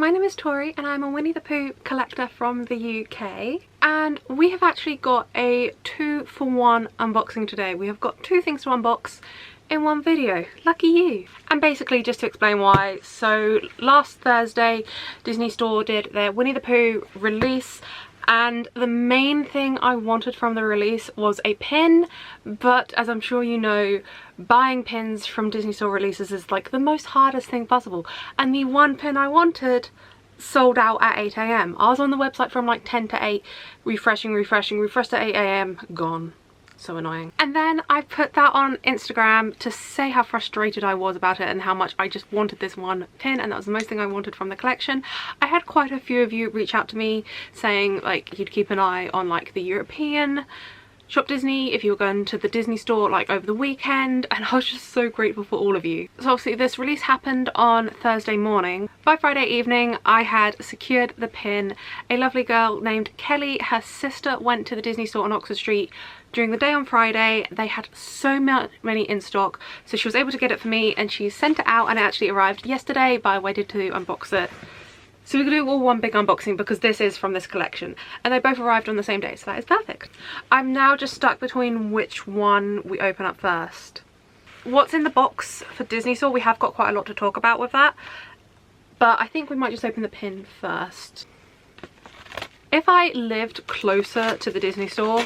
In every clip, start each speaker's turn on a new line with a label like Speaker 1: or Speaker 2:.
Speaker 1: my name is Tori and I'm a Winnie the Pooh collector from the UK, and we have actually got a 2-for-1 unboxing today. We have got two things to unbox in one video. Lucky you. And basically, just to explain why, so last Thursday Disney Store did their Winnie the Pooh release, and the main thing I wanted from the release was a pin, but as I'm sure you know, buying pins from Disney Store releases is like the most hardest thing possible, and the one pin I wanted sold out at 8 AM. I was on the website from like 10 to 8, refreshed at 8 AM, gone. So annoying. And then I put that on Instagram to say how frustrated I was about it and how much I just wanted this one pin, and that was the most thing I wanted from the collection. I had quite a few of you reach out to me saying like you'd keep an eye on like the European Shop Disney if you were going to the Disney Store like over the weekend, and I was just so grateful for all of you. So obviously this release happened on Thursday morning. By Friday evening I had secured the pin. A lovely girl named Kelly, her sister, went to the Disney Store on Oxford Street during the day on Friday. They had so many in stock, so she was able to get it for me and she sent it out, and it actually arrived yesterday, but I waited to unbox it so we could do all one big unboxing because this is from this collection, and they both arrived on the same day, so that is perfect. I'm now just stuck between which one we open up first. What's in the box for Disney Store, we have got quite a lot to talk about with that, but I think we might just open the pin first. If I lived closer to the Disney Store,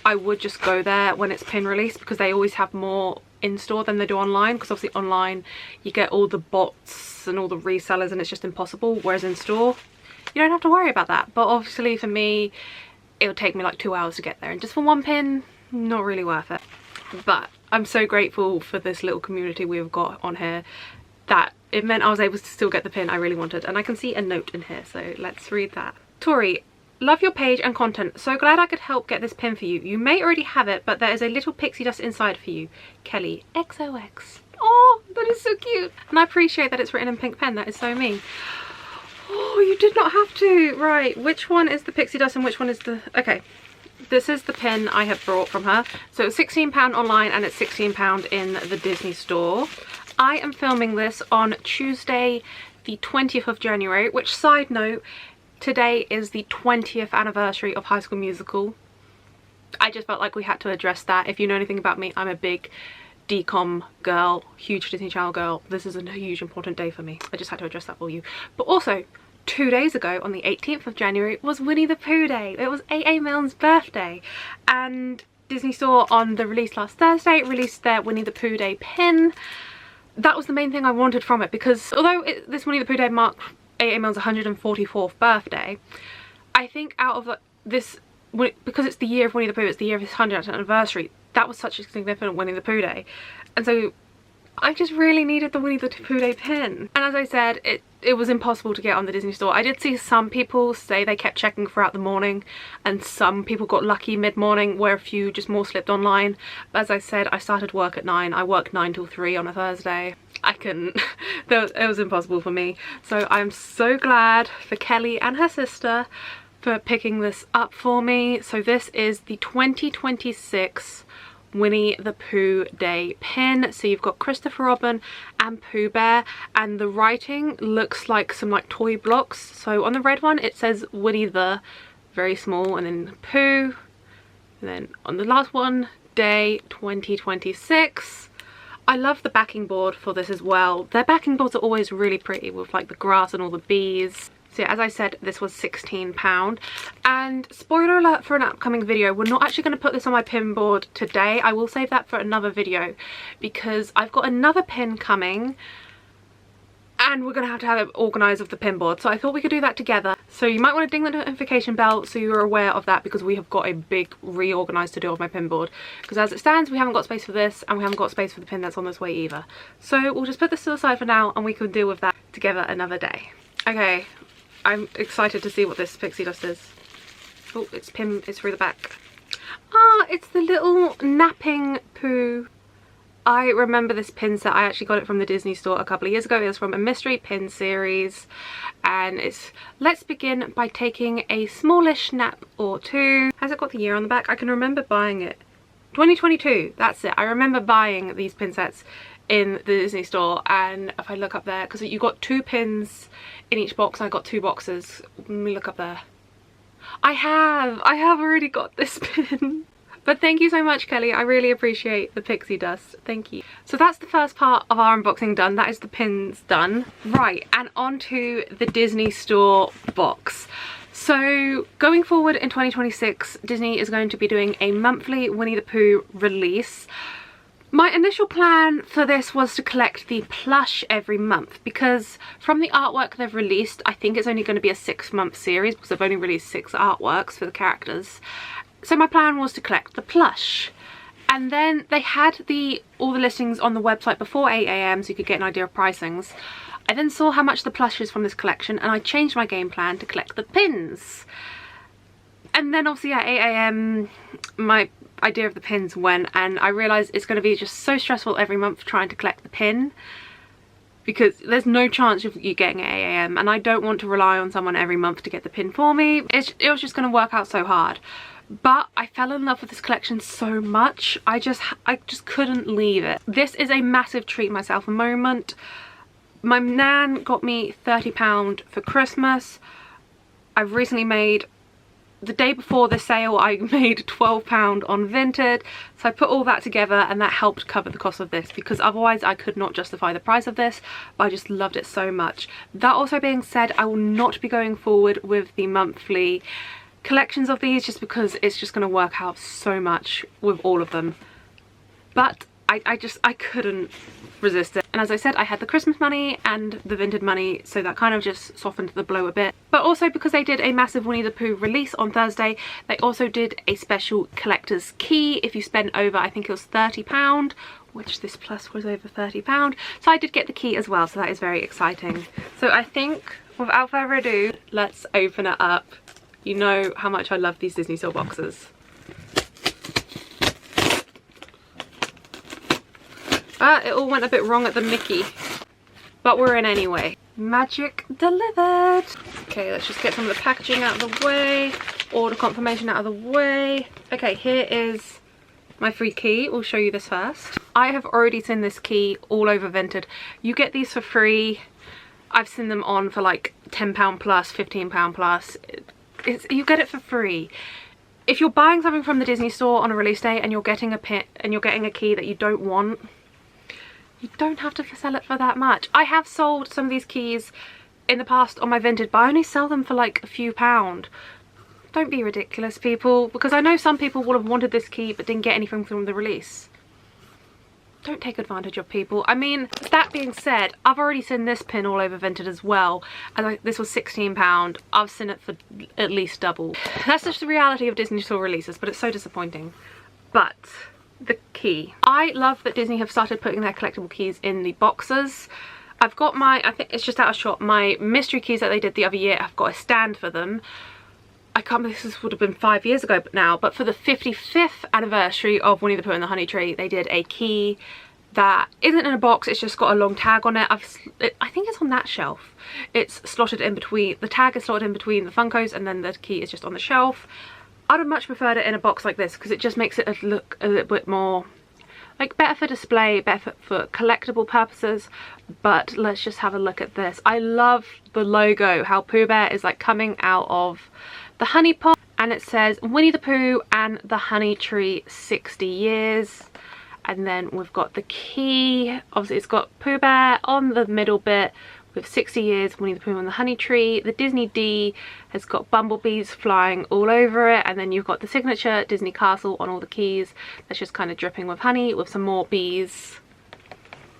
Speaker 1: I would just go there when it's pin release because they always have more in store than they do online, because obviously online you get all the bots and all the resellers and it's just impossible, whereas in store you don't have to worry about that. But obviously for me it would take me like 2 hours to get there, and just for one pin, not really worth it. But I'm so grateful for this little community we've got on here that it meant I was able to still get the pin I really wanted. And I can see a note in here, so let's read that. Tori, love your page and content. So glad I could help get this pin for you. You may already have it, but there is a little pixie dust inside for you. Kelly, XOX. Oh, that is so cute. And I appreciate that it's written in pink pen. That is so me. Oh, you did not have to. Right, which one is the pixie dust and which one is the... Okay, this is the pin I have brought from her. So it's £16 online and it's £16 in the Disney Store. I am filming this on Tuesday the 20th of January, which, side note, today is the 20th anniversary of High School Musical. I just felt like we had to address that. If you know anything about me, I'm a big DCOM girl, huge Disney Channel girl. This is a huge important day for me. I just had to address that for you. But also, 2 days ago on the 18th of January was Winnie the Pooh Day. It was A.A. Milne's birthday, and Disney Store on the release last Thursday released their Winnie the Pooh Day pin. That was the main thing I wanted from it, because although this Winnie the Pooh Day marked A.A. Milne's 144th birthday, I think out of this, because it's the year of Winnie the Pooh, it's the year of his 100th anniversary, that was such a significant Winnie the Pooh Day, and so I just really needed the Winnie the Pooh Day pin. And as I said, it was impossible to get on the Disney Store. I did see some people say they kept checking throughout the morning, and some people got lucky mid-morning where a few just more slipped online. But as I said, I started work at 9. I worked 9 till 3 on a Thursday. I couldn't. It was impossible for me. So I'm so glad for Kelly and her sister for picking this up for me. So this is the 2026 Winnie the Pooh Day pin. So you've got Christopher Robin and Pooh Bear, and the writing looks like some like toy blocks. So on the red one it says Winnie the, very small, and then Pooh, and then on the last one, Day 2026. I love the backing board for this as well. Their backing boards are always really pretty with like the grass and all the bees. So yeah, as I said, this was £16. And spoiler alert for an upcoming video, we're not actually going to put this on my pin board today. I will save that for another video because I've got another pin coming and we're going to have it organised with the pin board. So I thought we could do that together. So you might want to ding the notification bell so you're aware of that, because we have got a big reorganise to do of my pin board. Because as it stands, we haven't got space for this and we haven't got space for the pin that's on this way either. So we'll just put this to the side for now and we can deal with that together another day. Okay, I'm excited to see what this pixie dust is. Oh, it's through the back. Ah, it's the little napping Pooh. I remember this pin set. I actually got it from the Disney Store a couple of years ago. It was from a mystery pin series, and it's let's begin by taking a smallish nap or two. Has it got the year on the back? I can remember buying it. 2022, that's it. I remember buying these pin sets in the Disney store, and if I look up there, because you got 2 pins in each box, I got 2 boxes. Let me look up there. I have already got this pin. But thank you so much, Kelly. I really appreciate the pixie dust. Thank you. So that's the first part of our unboxing done. That is the pins done. Right, and on to the Disney store box. So going forward in 2026, Disney is going to be doing a monthly Winnie the Pooh release. My initial plan for this was to collect the plush every month, because from the artwork they've released, I think it's only going to be a 6-month series because they've only released 6 artworks for the characters. So my plan was to collect the plush. And then they had all the listings on the website before 8 AM so you could get an idea of pricings. I then saw how much the plush is from this collection, and I changed my game plan to collect the pins. And then obviously at 8 AM my idea of the pins went, and I realised it's going to be just so stressful every month trying to collect the pin, because there's no chance of you getting at 8 AM, and I don't want to rely on someone every month to get the pin for me. It was just going to work out so hard. But I fell in love with this collection so much, I just couldn't leave it. This is a massive treat myself moment. My nan got me £30 for Christmas. I've recently made, the day before the sale, I made £12 on Vinted. So I put all that together, and that helped cover the cost of this, because otherwise I could not justify the price of this, but I just loved it so much. That also being said, I will not be going forward with the monthly collections of these, just because it's just going to work out so much with all of them. But I couldn't resist it. And as I said, I had the Christmas money and the Vinted money, so that kind of just softened the blow a bit. But also because they did a massive Winnie the Pooh release on Thursday, they also did a special collector's key if you spend over, I think it was £30, which this plus was over £30. So I did get the key as well, so that is very exciting. So I think without further ado, let's open it up. You know how much I love these Disney store boxes. It all went a bit wrong at the Mickey, but we're in anyway. Magic delivered. Okay, let's just get some of the packaging out of the way, order confirmation out of the way. Okay, here is my free key. We'll show you this first. I have already seen this key all over Vinted. You get these for free. I've seen them on for like £10 plus, £15 plus. You get it for free. If you're buying something from the Disney store on a release day and you're getting a pin and you're getting a key that you don't want, you don't have to sell it for that much. I have sold some of these keys in the past on my Vinted, but I only sell them for like a few £. Don't be ridiculous, people, because I know some people will have wanted this key but didn't get anything from the release. Don't take advantage of people. I mean, that being said, I've already seen this pin all over Vinted as well, and this was £16. I've seen it for at least double. That's just the reality of Disney store releases, but it's so disappointing. But the key. I love that Disney have started putting their collectible keys in the boxes. I've got my, I think it's just out of shop, my mystery keys that they did the other year. I've got a stand for them. I can't believe this would have been 5 years ago now, but for the 55th anniversary of Winnie the Pooh and the Honey Tree, they did a key that isn't in a box, it's just got a long tag on it. I think it's on that shelf. It's slotted in between, the tag is slotted in between the Funkos, and then the key is just on the shelf. I'd have much preferred it in a box like this, because it just makes it look a little bit more, like, better for display, better for collectible purposes. But let's just have a look at this. I love the logo, how Pooh Bear is like coming out of the honey pot, and it says Winnie the Pooh and the Honey Tree 60 years. And then we've got the key. Obviously it's got Pooh Bear on the middle bit with 60 years, Winnie the Pooh and the Honey Tree. The Disney D has got bumblebees flying all over it, and then you've got the signature Disney Castle on all the keys. That's just kind of dripping with honey with some more bees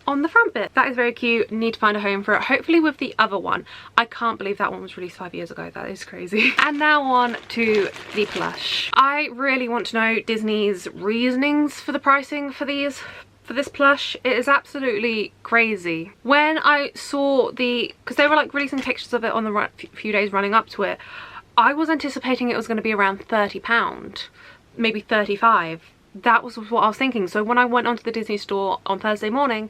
Speaker 1: on the front bit. That is very cute. Need to find a home for it, hopefully with the other one. I can't believe that one was released 5 years ago. That is crazy. And now on to the plush. I really want to know Disney's reasonings for the pricing for this plush. It is absolutely crazy. When I saw because they were like releasing pictures of it on the few days running up to it, I was anticipating it was going to be around £30, maybe 35. That was what I was thinking. So when I went onto the Disney store on Thursday morning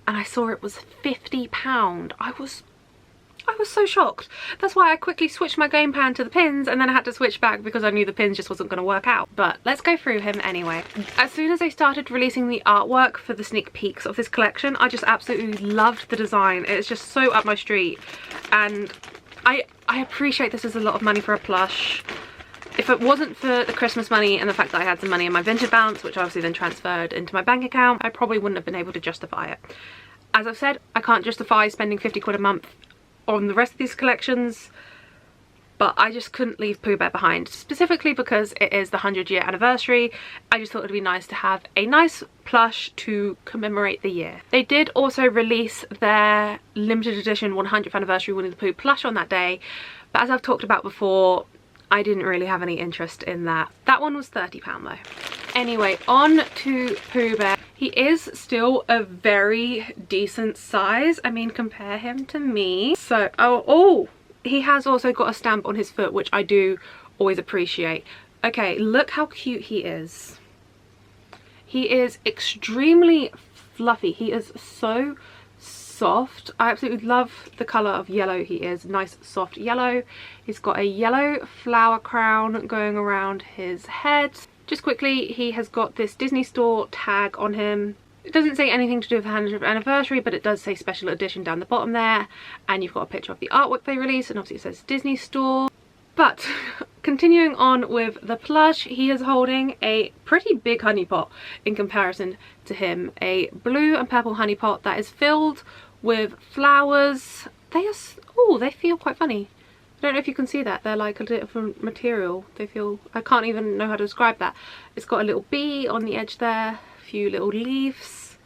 Speaker 1: and I saw it was £50, I was I was so shocked. That's why I quickly switched my game plan to the pins, and then I had to switch back because I knew the pins just wasn't going to work out. But let's go through him anyway. As soon as they started releasing the artwork for the sneak peeks of this collection, I just absolutely loved the design. It's just so up my street, and I appreciate this is a lot of money for a plush. If it wasn't for the Christmas money and the fact that I had some money in my Vinted balance, which obviously then transferred into my bank account, I probably wouldn't have been able to justify it. As I've said, I can't justify spending 50 quid a month on the rest of these collections, but I just couldn't leave Pooh Bear behind, specifically because it is the 100-year anniversary. I just thought it'd be nice to have a nice plush to commemorate the year. They did also release their limited edition 100th anniversary Winnie the Pooh plush on that day, but as I've talked about before, I didn't really have any interest in that. That one was £30 though. Anyway, on to Pooh Bear. He is still a very decent size. I mean, compare him to me. So, oh, he has also got a stamp on his foot, which I do always appreciate. Okay, look how cute he is. He is extremely fluffy. He is so soft. I absolutely love the colour of yellow he is. Nice soft yellow. He's got a yellow flower crown going around his head. Just quickly, he has got this Disney Store tag on him. It doesn't say anything to do with the 100th anniversary, but it does say special edition down the bottom there. And you've got a picture of the artwork they released, and obviously it says Disney Store. But continuing on with the plush, he is holding a pretty big honey pot in comparison to him. A blue and purple honey pot that is filled with flowers. They are, oh, they feel quite funny. I don't know if you can see that. They're like a different material. They feel, I can't even know how to describe that. It's got a little bee on the edge there, a few little leaves.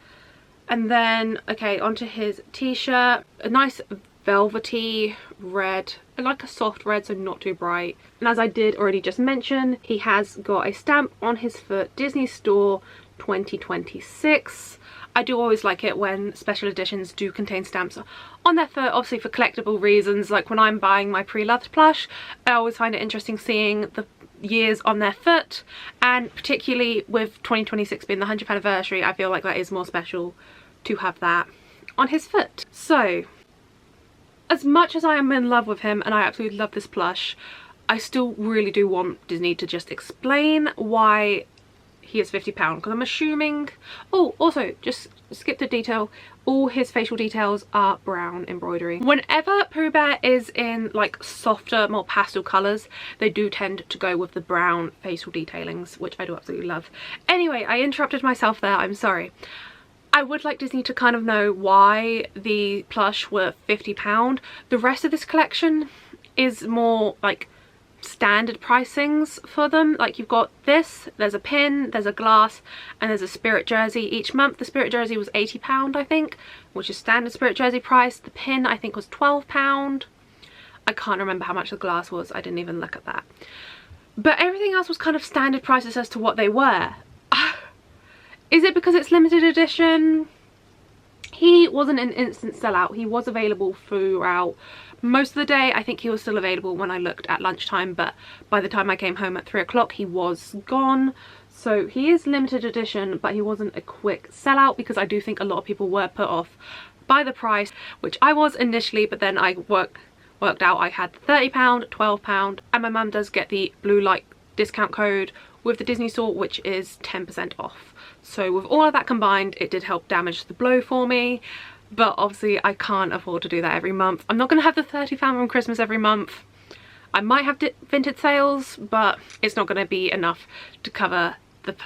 Speaker 1: And then, okay, onto his t-shirt. A nice velvety red, like a soft red, so not too bright. And as I did already just mention, he has got a stamp on his foot, Disney Store 2026. I do always like it when special editions do contain stamps on their foot, obviously for collectible reasons. Like when I'm buying my pre-loved plush, I always find it interesting seeing the years on their foot, and particularly with 2026 being the 100th anniversary, I feel like that is more special to have that on his foot. So, as much as I am in love with him and I absolutely love this plush, I still really do want Disney to just explain why he is £50, because I'm assuming, oh, also just skip the detail, all his facial details are brown embroidery. Whenever Pooh Bear is in like softer, more pastel colours, they do tend to go with the brown facial detailings, which I do absolutely love. Anyway, I interrupted myself there, I'm sorry. I would like Disney to kind of know why the plush were £50. The rest of this collection is more like standard pricings for them. Like you've got this, there's a pin, there's a glass, and there's a spirit jersey each month. The spirit jersey was £80 I think, which is standard spirit jersey price. The pin I think was £12. I can't remember how much the glass was, I didn't even look at that. But everything else was kind of standard prices as to what they were. Is it because it's limited edition? He wasn't an instant sellout. He was available throughout most of the day. I think he was still available when I looked at lunchtime, but by the time I came home at 3 o'clock he was gone. So he is limited edition, but he wasn't a quick sellout because I do think a lot of people were put off by the price, which I was initially, but then I worked out I had £30, £12, and my mum does get the blue light discount code with the Disney Store, which is 10% off. So with all of that combined, it did help damage the blow for me. But obviously I can't afford to do that every month. I'm not going to have the £30 from Christmas every month. I might have Vinted sales, but it's not going to be enough to cover the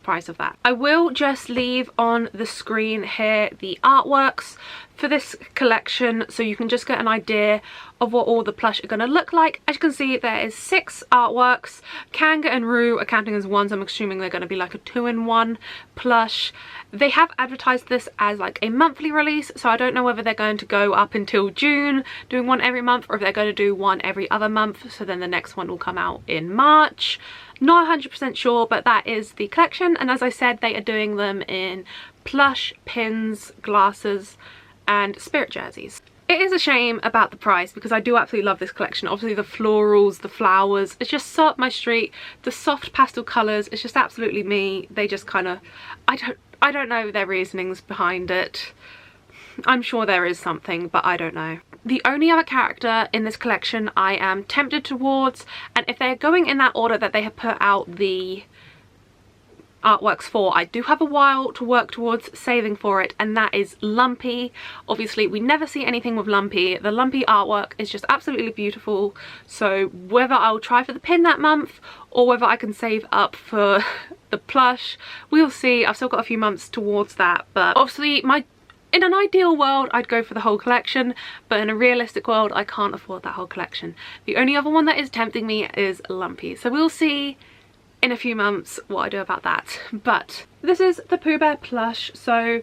Speaker 1: price of that. I will just leave on the screen here the artworks for this collection so you can just get an idea of what all the plush are going to look like. As you can see, there is 6 artworks. Kanga and Roo are counting as one, so I'm assuming they're going to be like a 2-in-1 plush. They have advertised this as like a monthly release, so I don't know whether they're going to go up until June doing one every month, or if they're going to do one every other month, so then the next one will come out in March. Not 100% sure, but that is the collection, and as I said, they are doing them in plush, pins, glasses and spirit jerseys. It is a shame about the price because I do absolutely love this collection. Obviously the florals, the flowers, it's just so up my street. The soft pastel colours, it's just absolutely me. They just kind of, I don't know their reasonings behind it. I'm sure there is something, but I don't know. The only other character in this collection I am tempted towards, and if they're going in that order that they have put out the artworks for, I do have a while to work towards saving for it, and that is Lumpy. Obviously we never see anything with Lumpy. The Lumpy artwork is just absolutely beautiful, so whether I'll try for the pin that month or whether I can save up for the plush, we'll see. I've still got a few months towards that, but obviously in an ideal world I'd go for the whole collection, but in a realistic world I can't afford that whole collection. The only other one that is tempting me is Lumpy, so we'll see in a few months what I do about that. But this is the Pooh Bear plush, so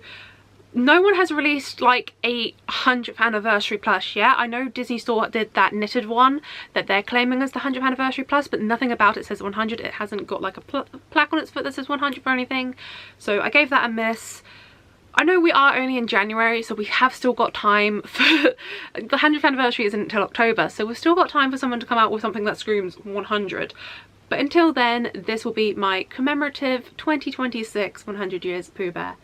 Speaker 1: no one has released like a 100th anniversary plush yet. I know Disney Store did that knitted one that they're claiming as the 100th anniversary plus, but nothing about it says 100. It hasn't got like a plaque on its foot that says 100 or anything, so I gave that a miss. I know we are only in January, so we have still got time for the 100th anniversary isn't until October, so we've still got time for someone to come out with something that screams 100. But until then, this will be my commemorative 2026 100 years Pooh Bear.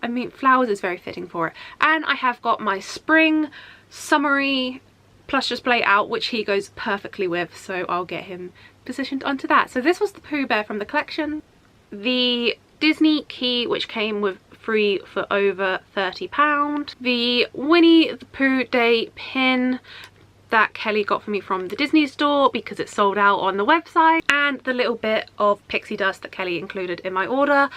Speaker 1: I mean, flowers is very fitting for it. And I have got my spring summery plush display out, which he goes perfectly with, so I'll get him positioned onto that. So this was the Pooh Bear from the collection. The Disney key, which came with free for over £30. The Winnie the Pooh Day pin that Kelly got for me from the Disney Store because it sold out on the website, and the little bit of pixie dust that Kelly included in my order.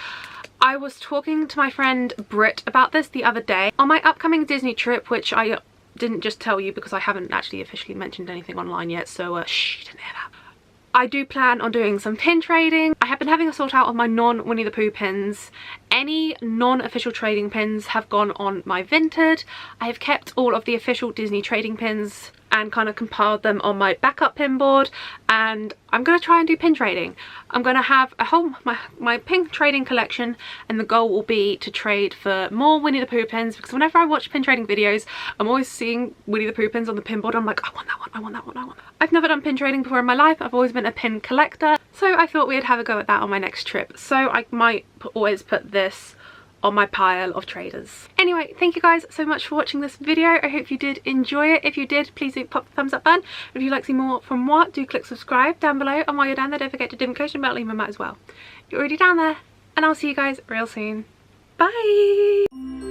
Speaker 1: I was talking to my friend Britt about this the other day on my upcoming Disney trip, which I didn't just tell you because I haven't actually officially mentioned anything online yet, so shh, you didn't hear that. I do plan on doing some pin trading. I have been having a sort out of my non-Winnie the Pooh pins. Any non-official trading pins have gone on my Vinted. I have kept all of the official Disney trading pins and kind of compiled them on my backup pin board, and I'm going to try and do pin trading. I'm going to have a whole my pin trading collection, and the goal will be to trade for more Winnie the Pooh pins, because whenever I watch pin trading videos I'm always seeing Winnie the Pooh pins on the pin board. I'm like, I want that one, I want that one, I want that. I've never done pin trading before in my life. I've always been a pin collector, so I thought we'd have a go at that on my next trip. So I might always put this on my pile of traders. Anyway, thank you guys so much for watching this video. I hope you did enjoy it. If you did, please do pop the thumbs up button. If you'd like to see more from what, do click subscribe down below, and while you're down there don't forget to dim notification bell, leave a mat as well. You're already down there, and I'll see you guys real soon. Bye!